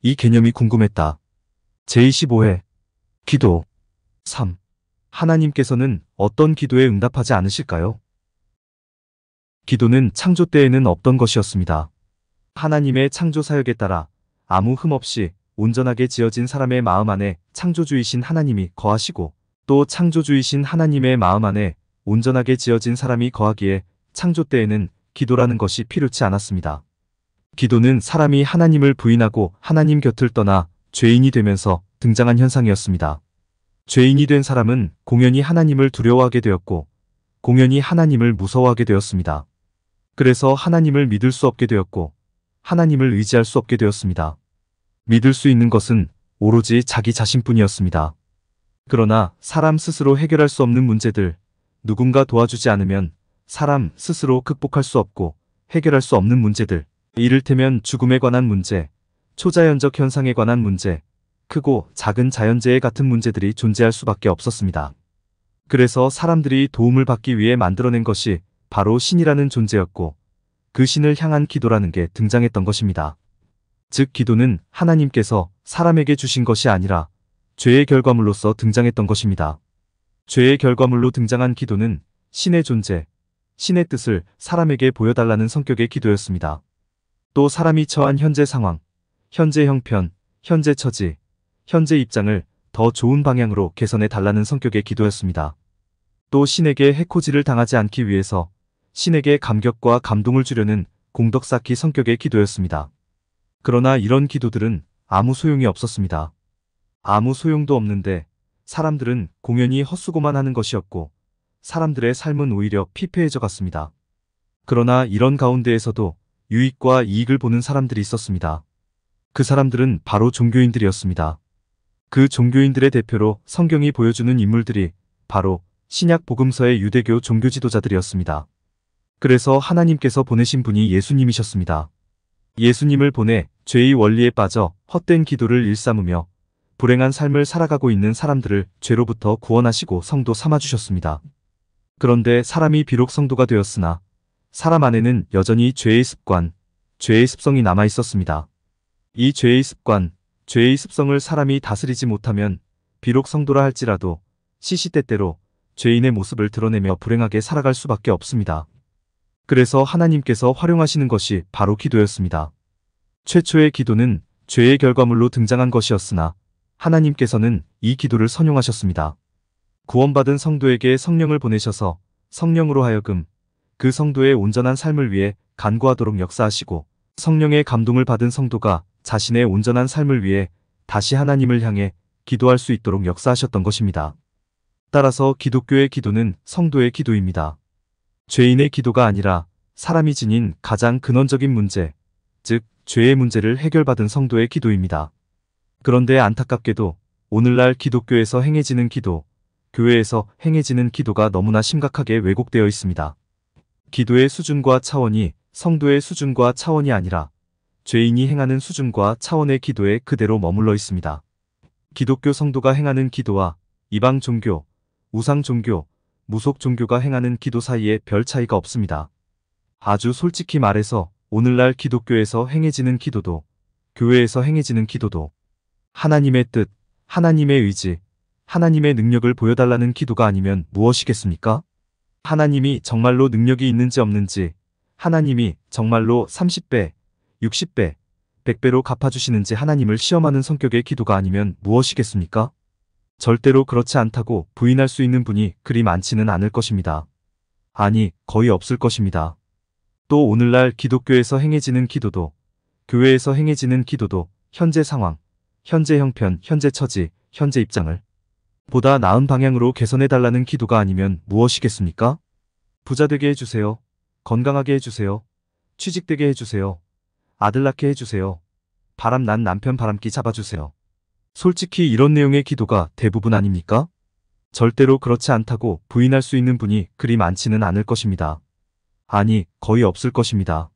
이 개념이 궁금했다. 제25회 기도 3. 하나님께서는 어떤 기도에 응답하지 않으실까요? 기도는 창조 때에는 없던 것이었습니다. 하나님의 창조 사역에 따라 아무 흠 없이 온전하게 지어진 사람의 마음 안에 창조주이신 하나님이 거하시고, 또 창조주이신 하나님의 마음 안에 온전하게 지어진 사람이 거하기에 창조 때에는 기도라는 것이 필요치 않았습니다. 기도는 사람이 하나님을 부인하고 하나님 곁을 떠나 죄인이 되면서 등장한 현상이었습니다. 죄인이 된 사람은 공연히 하나님을 두려워하게 되었고, 공연히 하나님을 무서워하게 되었습니다. 그래서 하나님을 믿을 수 없게 되었고, 하나님을 의지할 수 없게 되었습니다. 믿을 수 있는 것은 오로지 자기 자신뿐이었습니다. 그러나 사람 스스로 해결할 수 없는 문제들, 누군가 도와주지 않으면 사람 스스로 극복할 수 없고 해결할 수 없는 문제들, 이를테면 죽음에 관한 문제, 초자연적 현상에 관한 문제, 크고 작은 자연재해 같은 문제들이 존재할 수밖에 없었습니다. 그래서 사람들이 도움을 받기 위해 만들어낸 것이 바로 신이라는 존재였고, 그 신을 향한 기도라는 게 등장했던 것입니다. 즉, 기도는 하나님께서 사람에게 주신 것이 아니라 죄의 결과물로서 등장했던 것입니다. 죄의 결과물로 등장한 기도는 신의 존재, 신의 뜻을 사람에게 보여달라는 성격의 기도였습니다. 또 사람이 처한 현재 상황, 현재 형편, 현재 처지, 현재 입장을 더 좋은 방향으로 개선해 달라는 성격의 기도였습니다. 또 신에게 해코지를 당하지 않기 위해서 신에게 감격과 감동을 주려는 공덕 쌓기 성격의 기도였습니다. 그러나 이런 기도들은 아무 소용이 없었습니다. 아무 소용도 없는데 사람들은 공연히 헛수고만 하는 것이었고, 사람들의 삶은 오히려 피폐해져 갔습니다. 그러나 이런 가운데에서도 유익과 이익을 보는 사람들이 있었습니다. 그 사람들은 바로 종교인들이었습니다. 그 종교인들의 대표로 성경이 보여주는 인물들이 바로 신약 복음서의 유대교 종교 지도자들이었습니다. 그래서 하나님께서 보내신 분이 예수님이셨습니다. 예수님을 보내 죄의 원리에 빠져 헛된 기도를 일삼으며 불행한 삶을 살아가고 있는 사람들을 죄로부터 구원하시고 성도 삼아주셨습니다. 그런데 사람이 비록 성도가 되었으나 사람 안에는 여전히 죄의 습관, 죄의 습성이 남아 있었습니다. 이 죄의 습관, 죄의 습성을 사람이 다스리지 못하면 비록 성도라 할지라도 시시때때로 죄인의 모습을 드러내며 불행하게 살아갈 수밖에 없습니다. 그래서 하나님께서 활용하시는 것이 바로 기도였습니다. 최초의 기도는 죄의 결과물로 등장한 것이었으나 하나님께서는 이 기도를 선용하셨습니다. 구원받은 성도에게 성령을 보내셔서 성령으로 하여금 그 성도의 온전한 삶을 위해 간구하도록 역사하시고, 성령의 감동을 받은 성도가 자신의 온전한 삶을 위해 다시 하나님을 향해 기도할 수 있도록 역사하셨던 것입니다. 따라서 기독교의 기도는 성도의 기도입니다. 죄인의 기도가 아니라 사람이 지닌 가장 근원적인 문제, 즉 죄의 문제를 해결받은 성도의 기도입니다. 그런데 안타깝게도 오늘날 기독교에서 행해지는 기도, 교회에서 행해지는 기도가 너무나 심각하게 왜곡되어 있습니다. 기도의 수준과 차원이 성도의 수준과 차원이 아니라 죄인이 행하는 수준과 차원의 기도에 그대로 머물러 있습니다. 기독교 성도가 행하는 기도와 이방 종교, 우상 종교, 무속 종교가 행하는 기도 사이에 별 차이가 없습니다. 아주 솔직히 말해서 오늘날 기독교에서 행해지는 기도도, 교회에서 행해지는 기도도 하나님의 뜻, 하나님의 의지, 하나님의 능력을 보여달라는 기도가 아니면 무엇이겠습니까? 하나님이 정말로 능력이 있는지 없는지, 하나님이 정말로 30배, 60배, 100배로 갚아주시는지 하나님을 시험하는 성격의 기도가 아니면 무엇이겠습니까? 절대로 그렇지 않다고 부인할 수 있는 분이 그리 많지는 않을 것입니다. 아니, 거의 없을 것입니다. 또 오늘날 기독교에서 행해지는 기도도, 교회에서 행해지는 기도도 현재 상황, 현재 형편, 현재 처지, 현재 입장을 보다 나은 방향으로 개선해달라는 기도가 아니면 무엇이겠습니까? 부자 되게 해주세요. 건강하게 해주세요. 취직되게 해주세요. 아들 낳게 해주세요. 바람난 남편 바람기 잡아주세요. 솔직히 이런 내용의 기도가 대부분 아닙니까? 절대로 그렇지 않다고 부인할 수 있는 분이 그리 많지는 않을 것입니다. 아니, 거의 없을 것입니다.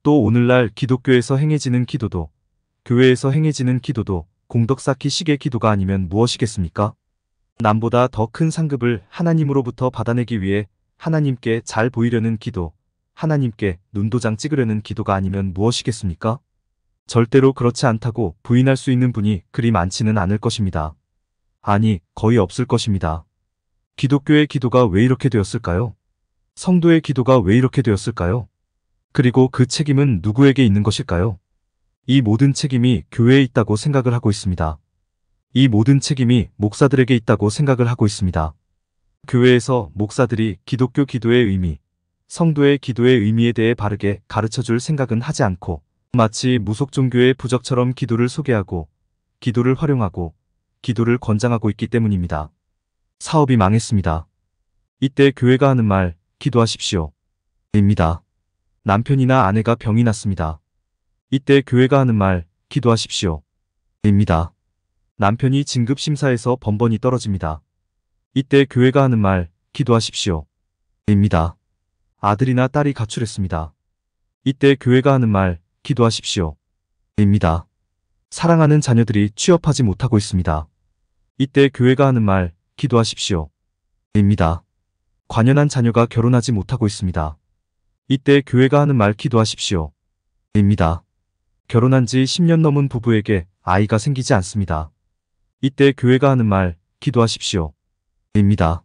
또 오늘날 기독교에서 행해지는 기도도, 교회에서 행해지는 기도도 공덕 쌓기 식의 기도가 아니면 무엇이겠습니까? 남보다 더 큰 상급을 하나님으로부터 받아내기 위해 하나님께 잘 보이려는 기도, 하나님께 눈도장 찍으려는 기도가 아니면 무엇이겠습니까? 절대로 그렇지 않다고 부인할 수 있는 분이 그리 많지는 않을 것입니다. 아니, 거의 없을 것입니다. 기독교의 기도가 왜 이렇게 되었을까요? 성도의 기도가 왜 이렇게 되었을까요? 그리고 그 책임은 누구에게 있는 것일까요? 이 모든 책임이 교회에 있다고 생각을 하고 있습니다. 이 모든 책임이 목사들에게 있다고 생각을 하고 있습니다. 교회에서 목사들이 기독교 기도의 의미, 성도의 기도의 의미에 대해 바르게 가르쳐줄 생각은 하지 않고 마치 무속 종교의 부적처럼 기도를 소개하고 기도를 활용하고 기도를 권장하고 있기 때문입니다. 사업이 망했습니다. 이때 교회가 하는 말, 기도하십시오. 입니다. 남편이나 아내가 병이 났습니다. 이때 교회가 하는 말, 기도하십시오. 입니다. 남편이 진급심사에서 번번이 떨어집니다. 이때 교회가 하는 말, 기도하십시오. 입니다. 아들이나 딸이 가출했습니다. 이때 교회가 하는 말, 기도하십시오. 입니다. 사랑하는 자녀들이 취업하지 못하고 있습니다. 이때 교회가 하는 말, 기도하십시오. 입니다. 관연한 자녀가 결혼하지 못하고 있습니다. 이때 교회가 하는 말, 기도하십시오. 입니다. 결혼한 지 10년 넘은 부부에게 아이가 생기지 않습니다. 이때 교회가 하는 말, 기도하십시오. 입니다.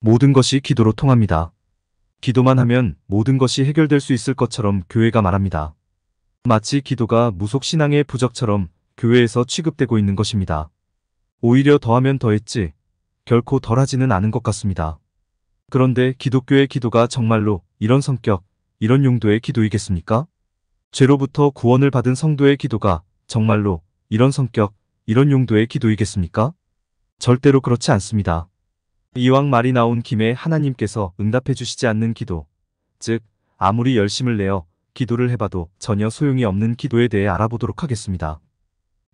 모든 것이 기도로 통합니다. 기도만 하면 모든 것이 해결될 수 있을 것처럼 교회가 말합니다. 마치 기도가 무속신앙의 부적처럼 교회에서 취급되고 있는 것입니다. 오히려 더하면 더했지 결코 덜하지는 않은 것 같습니다. 그런데 기독교의 기도가 정말로 이런 성격, 이런 용도의 기도이겠습니까? 죄로부터 구원을 받은 성도의 기도가 정말로 이런 성격, 이런 용도의 기도이겠습니까? 절대로 그렇지 않습니다. 이왕 말이 나온 김에 하나님께서 응답해 주시지 않는 기도, 즉 아무리 열심을 내어 기도를 해봐도 전혀 소용이 없는 기도에 대해 알아보도록 하겠습니다.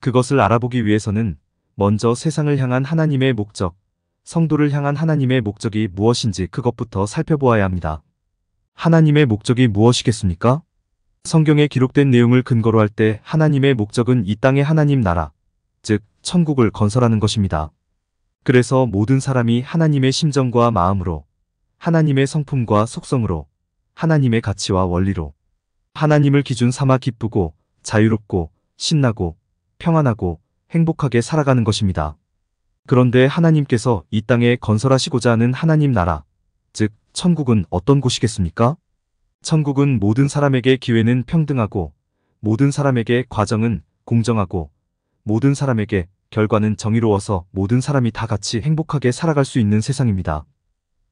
그것을 알아보기 위해서는 먼저 세상을 향한 하나님의 목적, 성도를 향한 하나님의 목적이 무엇인지 그것부터 살펴보아야 합니다. 하나님의 목적이 무엇이겠습니까? 성경에 기록된 내용을 근거로 할 때 하나님의 목적은 이 땅의 하나님 나라, 즉 천국을 건설하는 것입니다. 그래서 모든 사람이 하나님의 심정과 마음으로, 하나님의 성품과 속성으로, 하나님의 가치와 원리로 하나님을 기준 삼아 기쁘고 자유롭고 신나고 평안하고 행복하게 살아가는 것입니다. 그런데 하나님께서 이 땅에 건설하시고자 하는 하나님 나라, 즉 천국은 어떤 곳이겠습니까? 천국은 모든 사람에게 기회는 평등하고 모든 사람에게 과정은 공정하고 모든 사람에게 결과는 정의로워서 모든 사람이 다 같이 행복하게 살아갈 수 있는 세상입니다.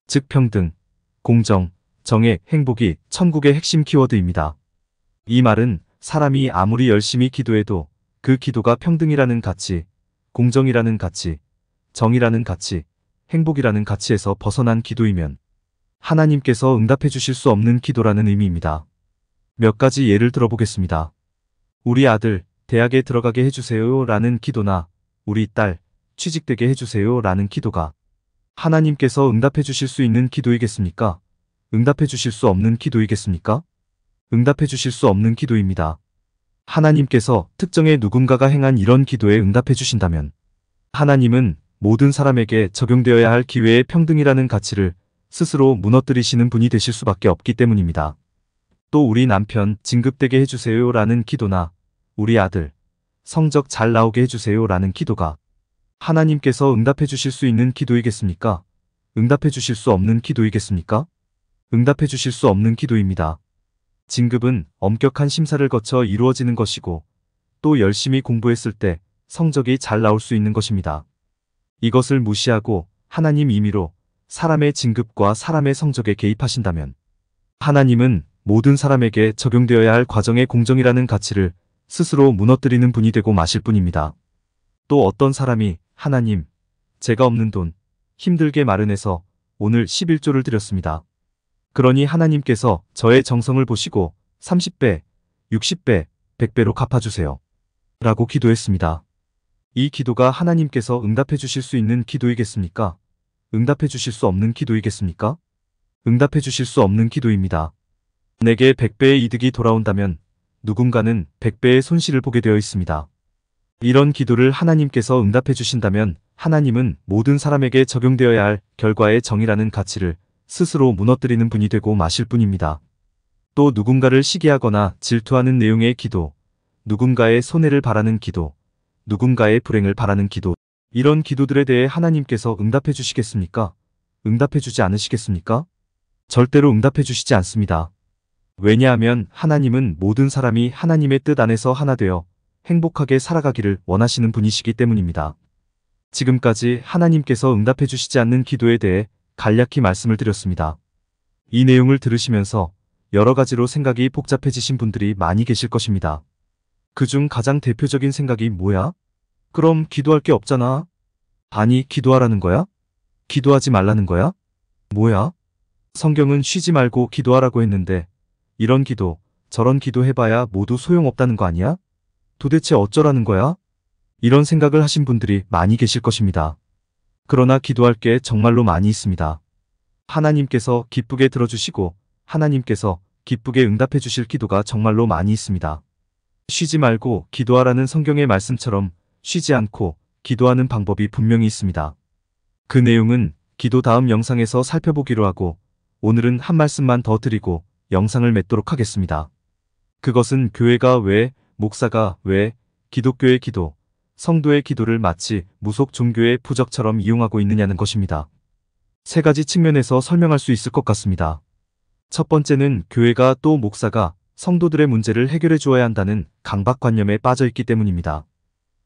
즉 평등, 공정, 정의, 행복이 천국의 핵심 키워드입니다. 이 말은 사람이 아무리 열심히 기도해도 그 기도가 평등이라는 가치, 공정이라는 가치, 정의라는 가치, 행복이라는 가치에서 벗어난 기도이면 하나님께서 응답해 주실 수 없는 기도라는 의미입니다. 몇 가지 예를 들어보겠습니다. 우리 아들 대학에 들어가게 해주세요 라는 기도나 우리 딸 취직되게 해주세요 라는 기도가 하나님께서 응답해 주실 수 있는 기도이겠습니까? 응답해 주실 수 없는 기도이겠습니까? 응답해 주실 수 없는 기도입니다. 하나님께서 특정의 누군가가 행한 이런 기도에 응답해 주신다면 하나님은 모든 사람에게 적용되어야 할 기회의 평등이라는 가치를 스스로 무너뜨리시는 분이 되실 수밖에 없기 때문입니다. 또 우리 남편 진급되게 해주세요 라는 기도나 우리 아들 성적 잘 나오게 해주세요 라는 기도가 하나님께서 응답해 주실 수 있는 기도이겠습니까? 응답해 주실 수 없는 기도이겠습니까? 응답해 주실 수 없는 기도입니다. 진급은 엄격한 심사를 거쳐 이루어지는 것이고 또 열심히 공부했을 때 성적이 잘 나올 수 있는 것입니다. 이것을 무시하고 하나님 임의로 사람의 진급과 사람의 성적에 개입하신다면 하나님은 모든 사람에게 적용되어야 할 과정의 공정이라는 가치를 스스로 무너뜨리는 분이 되고 마실 뿐입니다. 또 어떤 사람이 하나님, 제가 없는 돈 힘들게 마련해서 오늘 11조를 드렸습니다. 그러니 하나님께서 저의 정성을 보시고 30배, 60배, 100배로 갚아주세요. 라고 기도했습니다. 이 기도가 하나님께서 응답해 주실 수 있는 기도이겠습니까? 응답해 주실 수 없는 기도이겠습니까? 응답해 주실 수 없는 기도입니다. 내게 100배의 이득이 돌아온다면 누군가는 100배의 손실을 보게 되어 있습니다. 이런 기도를 하나님께서 응답해 주신다면 하나님은 모든 사람에게 적용되어야 할 결과의 정의라는 가치를 스스로 무너뜨리는 분이 되고 마실 뿐입니다. 또 누군가를 시기하거나 질투하는 내용의 기도, 누군가의 손해를 바라는 기도, 누군가의 불행을 바라는 기도, 이런 기도들에 대해 하나님께서 응답해 주시겠습니까? 응답해 주지 않으시겠습니까? 절대로 응답해 주시지 않습니다. 왜냐하면 하나님은 모든 사람이 하나님의 뜻 안에서 하나 되어 행복하게 살아가기를 원하시는 분이시기 때문입니다. 지금까지 하나님께서 응답해 주시지 않는 기도에 대해 간략히 말씀을 드렸습니다. 이 내용을 들으시면서 여러 가지로 생각이 복잡해지신 분들이 많이 계실 것입니다. 그중 가장 대표적인 생각이 뭐야? 그럼 기도할 게 없잖아. 아니, 기도하라는 거야? 기도하지 말라는 거야? 뭐야? 성경은 쉬지 말고 기도하라고 했는데 이런 기도, 저런 기도 해봐야 모두 소용없다는 거 아니야? 도대체 어쩌라는 거야? 이런 생각을 하신 분들이 많이 계실 것입니다. 그러나 기도할 게 정말로 많이 있습니다. 하나님께서 기쁘게 들어주시고 하나님께서 기쁘게 응답해 주실 기도가 정말로 많이 있습니다. 쉬지 말고 기도하라는 성경의 말씀처럼 쉬지 않고 기도하는 방법이 분명히 있습니다. 그 내용은 기도 다음 영상에서 살펴보기로 하고 오늘은 한 말씀만 더 드리고 영상을 맺도록 하겠습니다. 그것은 교회가 왜, 목사가 왜, 기독교의 기도, 성도의 기도를 마치 무속 종교의 부적처럼 이용하고 있느냐는 것입니다. 세 가지 측면에서 설명할 수 있을 것 같습니다. 첫 번째는 교회가 또 목사가 성도들의 문제를 해결해 주어야 한다는 강박관념에 빠져 있기 때문입니다.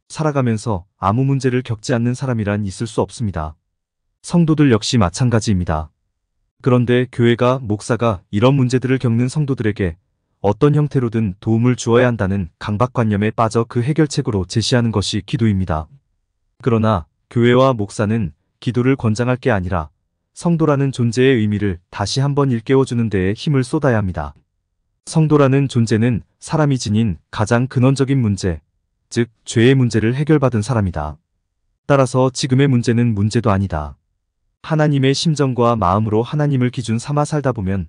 살아가면서 아무 문제를 겪지 않는 사람이란 있을 수 없습니다. 성도들 역시 마찬가지입니다. 그런데 교회가 목사가 이런 문제들을 겪는 성도들에게 어떤 형태로든 도움을 주어야 한다는 강박관념에 빠져 그 해결책으로 제시하는 것이 기도입니다. 그러나 교회와 목사는 기도를 권장할 게 아니라 성도라는 존재의 의미를 다시 한번 일깨워주는 데에 힘을 쏟아야 합니다. 성도라는 존재는 사람이 지닌 가장 근원적인 문제, 즉 죄의 문제를 해결받은 사람이다. 따라서 지금의 문제는 문제도 아니다. 하나님의 심정과 마음으로 하나님을 기준 삼아 살다 보면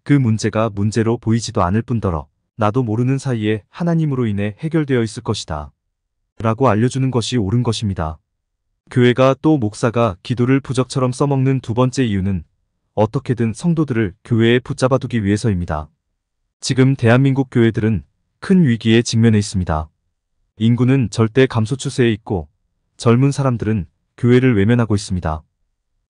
그 문제가 문제로 보이지도 않을 뿐더러 나도 모르는 사이에 하나님으로 인해 해결되어 있을 것이다. 라고 알려주는 것이 옳은 것입니다. 교회가 또 목사가 기도를 부적처럼 써먹는 두 번째 이유는 어떻게든 성도들을 교회에 붙잡아두기 위해서입니다. 지금 대한민국 교회들은 큰 위기에 직면해 있습니다. 인구는 절대 감소 추세에 있고 젊은 사람들은 교회를 외면하고 있습니다.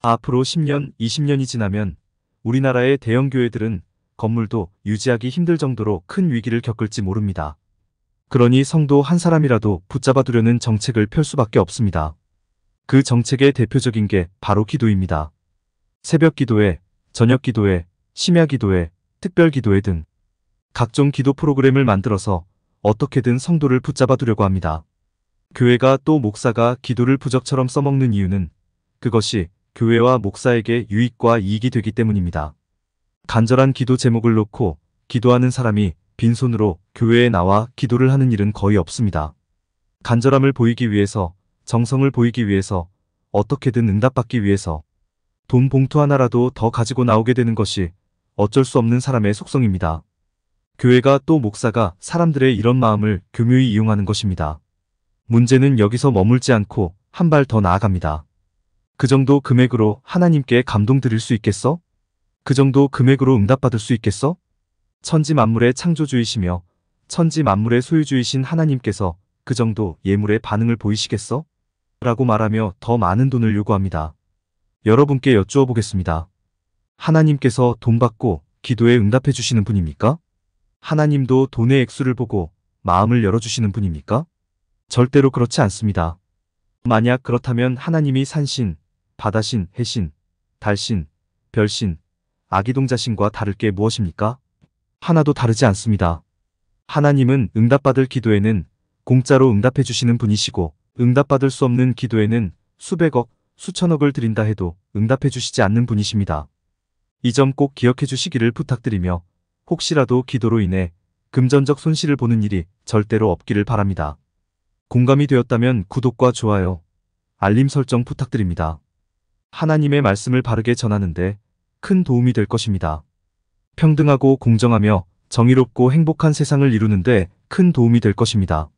앞으로 10년, 20년이 지나면 우리나라의 대형 교회들은 건물도 유지하기 힘들 정도로 큰 위기를 겪을지 모릅니다. 그러니 성도 한 사람이라도 붙잡아두려는 정책을 펼 수밖에 없습니다. 그 정책의 대표적인 게 바로 기도입니다. 새벽 기도회, 저녁 기도회, 심야 기도회, 특별 기도회 등 각종 기도 프로그램을 만들어서 어떻게든 성도를 붙잡아두려고 합니다. 교회가 또 목사가 기도를 부적처럼 써먹는 이유는 그것이 교회와 목사에게 유익과 이익이 되기 때문입니다. 간절한 기도 제목을 놓고 기도하는 사람이 빈손으로 교회에 나와 기도를 하는 일은 거의 없습니다. 간절함을 보이기 위해서, 정성을 보이기 위해서, 어떻게든 응답받기 위해서 돈 봉투 하나라도 더 가지고 나오게 되는 것이 어쩔 수 없는 사람의 속성입니다. 교회가 또 목사가 사람들의 이런 마음을 교묘히 이용하는 것입니다. 문제는 여기서 머물지 않고 한 발 더 나아갑니다. 그 정도 금액으로 하나님께 감동 드릴 수 있겠어? 그 정도 금액으로 응답받을 수 있겠어? 천지 만물의 창조주이시며 천지 만물의 소유주이신 하나님께서 그 정도 예물의 반응을 보이시겠어? 라고 말하며 더 많은 돈을 요구합니다. 여러분께 여쭈어 보겠습니다. 하나님께서 돈 받고 기도에 응답해 주시는 분입니까? 하나님도 돈의 액수를 보고 마음을 열어주시는 분입니까? 절대로 그렇지 않습니다. 만약 그렇다면 하나님이 산신, 바다신, 해신, 달신, 별신, 아기동자신과 다를 게 무엇입니까? 하나도 다르지 않습니다. 하나님은 응답받을 기도에는 공짜로 응답해 주시는 분이시고 응답받을 수 없는 기도에는 수백억, 수천억을 드린다 해도 응답해 주시지 않는 분이십니다. 이 점 꼭 기억해 주시기를 부탁드리며 혹시라도 기도로 인해 금전적 손실을 보는 일이 절대로 없기를 바랍니다. 공감이 되었다면 구독과 좋아요, 알림 설정 부탁드립니다. 하나님의 말씀을 바르게 전하는데 큰 도움이 될 것입니다. 평등하고 공정하며 정의롭고 행복한 세상을 이루는데 큰 도움이 될 것입니다.